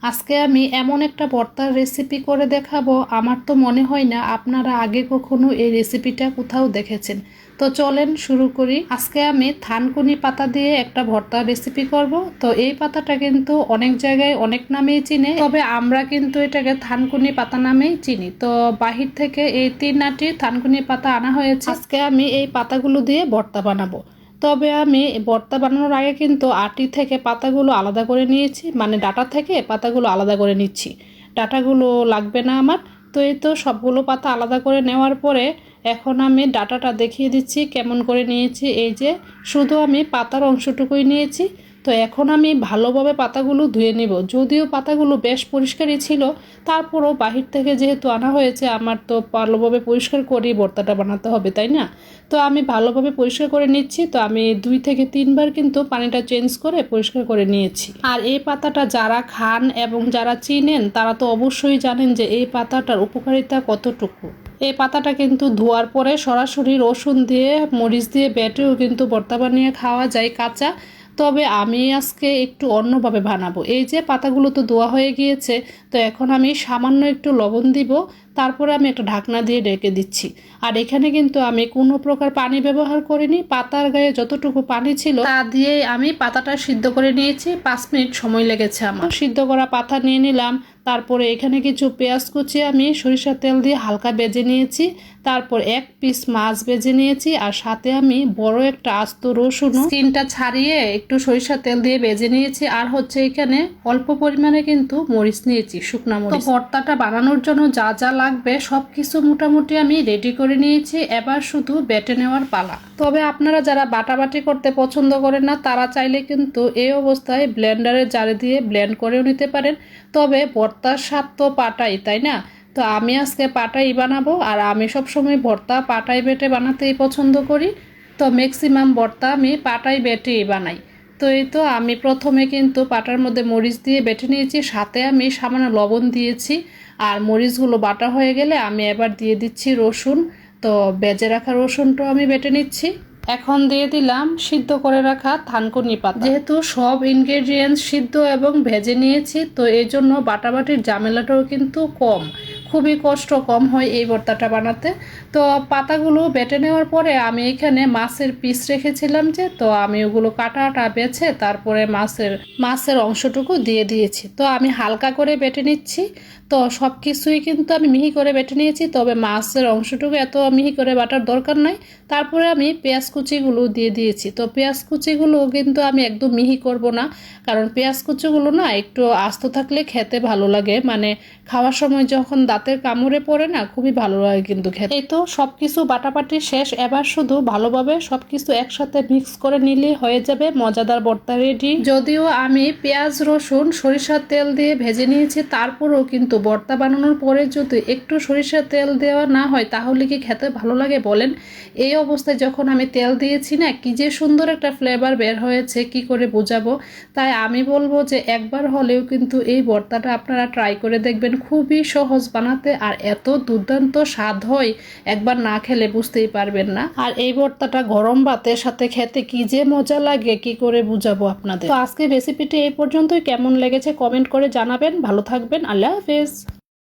আজকে আমি এমন একটা ভর্তার রেসিপি করে দেখাবো। আমার তো মনে হয় না আপনারা আগে কখনো এই রেসিপিটা কোথাও দেখেছেন। তো চলেন শুরু করি। আজকে আমি থানকুনি পাতা দিয়ে একটা ভর্তার রেসিপি করব। তো এই পাতাটা কিন্তু অনেক জায়গায় অনেক নামেই চিনে, তবে আমরা কিন্তু এটাকে থানকুনি পাতা নামেই চিনি। তো বাহির থেকে এই 3 আটি থানকুনি পাতা আনা হয়েছে। আজকে আমি এই পাতাগুলো দিয়ে ভর্তা বানাবো। তবে আমি ভর্তা বানানোর আগে কিন্তু আটি থেকে পাতাগুলো আলাদা করে নিয়েছি, মানে ডাটা থেকে পাতাগুলো আলাদা করে নিচ্ছি। ডাটাগুলো লাগবে না আমার। তো এই তো সবগুলো পাতা আলাদা করে নেওয়ার পরে এখন আমি ডাটাটা দেখিয়ে দিচ্ছি কেমন করে নিয়েছি। এই যে শুধু আমি পাতার অংশটুকুই নিয়েছি। তো এখন আমি ভালোভাবে পাতাগুলো ধুয়ে নিব। যদিও পাতাগুলো বেশ পরিষ্কারই ছিল, তারপরও বাহির থেকে যেহেতু আনা হয়েছে, আমার তো ভালোভাবে পরিষ্কার করেই ভর্তাটা বানাতে হবে, তাই না? তো আমি ভালোভাবে পরিষ্কার করে নিচ্ছি। তো আমি 2 থেকে 3 বার কিন্তু পানিটা চেঞ্জ করে পরিষ্কার করে নিয়েছি। আর এই পাতাটা যারা খান এবং যারা চিনেন তারা তো অবশ্যই জানেন যে এই পাতাটার উপকারিতা কতটুকু। এই পাতাটা কিন্তু ধোয়ার পরে সরাসরি রসুন দিয়ে মরিচ দিয়ে বেটেও কিন্তু ভর্তা বানিয়ে খাওয়া যায় কাঁচা। তবে আমি আজকে একটু অন্যভাবে বানাবো। এই যে পাতাগুলো তো ধোয়া হয়ে গিয়েছে, তো এখন আমি সামান্য একটু লবণ দিব, তারপরে আমি একটা ঢাকনা দিয়ে ঢেকে দিচ্ছি। আর এখানে কিন্তু আমি কোনো প্রকার পানি ব্যবহার করিনি। পাতার গায়ে যতটুকু পানি ছিল তা দিয়ে আমি পাতাটা সিদ্ধ করে নিয়েছি। 5 মিনিট সময় লেগেছে আমার। সিদ্ধ করা পাতা নিয়ে নিলাম। তারপরে এখানে কিছু পেঁয়াজ কুচি আমি সরিষার তেল দিয়ে হালকা ভেজে নিয়েছি। তারপর 1 পিস মাছ ভেজে নিয়েছি, আর সাথে আমি বড় একটা আস্ত রসুন স্কিনটা ছাড়িয়ে একটু সরিষার তেল দিয়ে ভেজে নিয়েছি। আর হচ্ছে এখানে অল্প পরিমাণে কিন্তু মরিচ নিয়েছি, শুকনা মরিচ। তো ভর্তাটা বানানোর জন্য যা যা লাগবে সবকিছু মোটামুটি আমি রেডি করে নিয়েছি। এবার শুধু বেটে নেওয়ার পালা। তবে আপনারা যারা বাটাবাটি করতে পছন্দ করেন না, তারা চাইলে কিন্তু এই অবস্থায় ব্লেন্ডারের জারে দিয়ে ব্লেন্ড করেও নিতে পারেন। তবে ভর্তার স্বাদ তো পাটাই, তাই না? তো আমি আজকে পাটাই বানাবো। আর আমি সবসময় ভর্তা পাটাই বেটে বানাতেই পছন্দ করি। তো ম্যাক্সিমাম ভর্তা আমি পাটাই বেটেই বানাই। তো এই তো আমি প্রথমে কিন্তু পাটার মধ্যে মরিচ দিয়ে বেটে নিয়েছি, সাথে আমি সামান্য লবণ দিয়েছি। আর মরিচগুলো বাটা হয়ে গেলে আমি এবার দিয়ে দিচ্ছি রসুন। তো ভেজে রাখা রসুনটাও আমি বেটে নিচ্ছি। এখন দিয়ে দিলাম সিদ্ধ করে রাখা থানকুনি পাতা। যেহেতু সব ইনগ্রেডিয়েন্টস সিদ্ধ এবং ভেজে নিয়েছি, তো এই জন্য বাটাবাটির ঝামেলাটাও কিন্তু কম, খুবই কষ্ট কম হয় এই ভর্তাটা বানাতে। তো পাতাগুলো বেটে নেওয়ার পরে আমি এখানে মাছের পিস রেখেছিলাম, যে তো আমি ওগুলো কাটাটা বেছে তারপরে মাছের অংশটুকু দিয়ে দিয়েছি। তো আমি হালকা করে বেটে নিচ্ছি। তো সব কিছুই কিন্তু আমি মিহি করে বেটে নিয়েছি, তবে মাছের অংশটুকু এত মিহি করে বাটার দরকার নাই। তারপরে আমি পেঁয়াজ কুচিগুলো দিয়ে দিয়েছি। তো পেঁয়াজ কুচিগুলো কিন্তু আমি একদম মিহি করব না, কারণ পেঁয়াজ কুচিগুলো না একটু আস্ত থাকলে খেতে ভালো লাগে, মানে খাওয়ার সময় যখন দাঁতের কামড়ে পড়ে না, খুবই ভালো লাগে কিন্তু খেতে। এই তো সবকিছু বাটাবাটি শেষ। এবার শুধু ভালোভাবে সবকিছু একসাথে মিক্স করে নিলে হয়ে যাবে মজাদার ভর্তা রেডি। যদিও আমি পেঁয়াজ রসুন সরিষার তেল দিয়ে ভেজে নিয়েছি, তারপরেও কিন্তু ভর্তা বানানোর পরে যদি একটু সরিষার তেল দেওয়া না হয় তাহলে কি খেতে ভালো লাগে বলেন? এই অবস্থায় যখন আমি তেল দিয়েছি না, কি যে সুন্দর একটা ফ্লেভার বের হয়েছে, কি করে বোঝাবো। তাই আমি বলবো যে একবার হলেও কিন্তু এই ভর্তাটা আপনারা ট্রাই করে দেখবেন। খুবই সহজ বানাতে, আর এত দুর্দান্ত স্বাদ হয়, একবার না খেলে বুঝতেই পারবেন না। আর এই ভর্তাটা গরম ভাতের সাথে খেতে কি যে মজা লাগে, কি করে বুঝাবো আপনাদের। তো আজকে রেসিপিটি এই পর্যন্তই। কেমন লেগেছে কমেন্ট করে জানাবেন। ভালো থাকবেন। আল্লাহ হাফেজ।